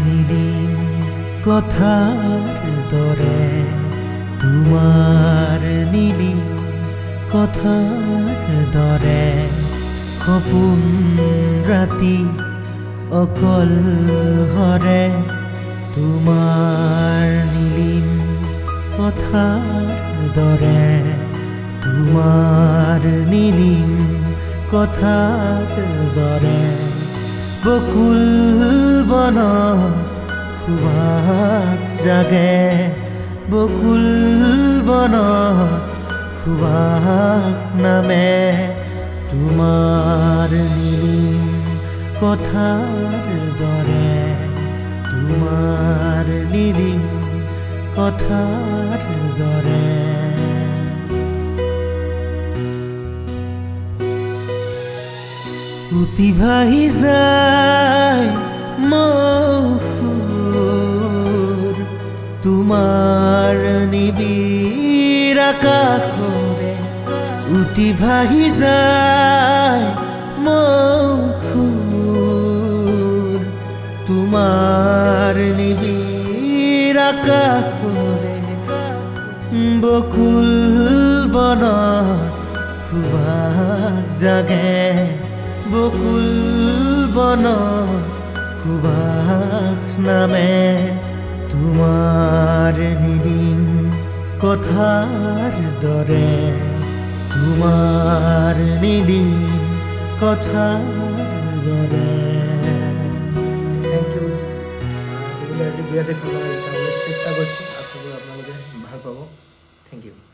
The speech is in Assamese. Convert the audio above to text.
নীলিম কথাৰ দৰে তোমাৰ নীলিম কথাৰ দৰে সপোন ৰাতি অকল হৰে তোমাৰ নীলিম কথাৰ দৰে তোমাৰ নীলিম কথাৰ দৰে বকুল বন সুবাস জাগে বকুল বন সুবাস নামে তোমাৰ নীলিম কথাৰ দৰে তোমাৰ নীলিম কথাৰ দৰে উটি ভাহি যায় মৌসুৰ তোমাৰ নিবিড় আকাশৰে উটি ভাহি যায় মৌসুৰ তোমাৰ নিবিড় আকাশৰে বকুল বনত সুবাস জাগে বকুল বন সুবাস নামে তোমাৰ নীলিম কথাৰ দৰে তোমাৰ নীলিম কথাৰ দৰে থ্যাংক ইউ যিবিলাক বিৰাটেই ভাল লাগে চেষ্টা কৰিছোঁ আশা কৰোঁ আপোনালোকে ভাল পাব থ্যাংক ইউ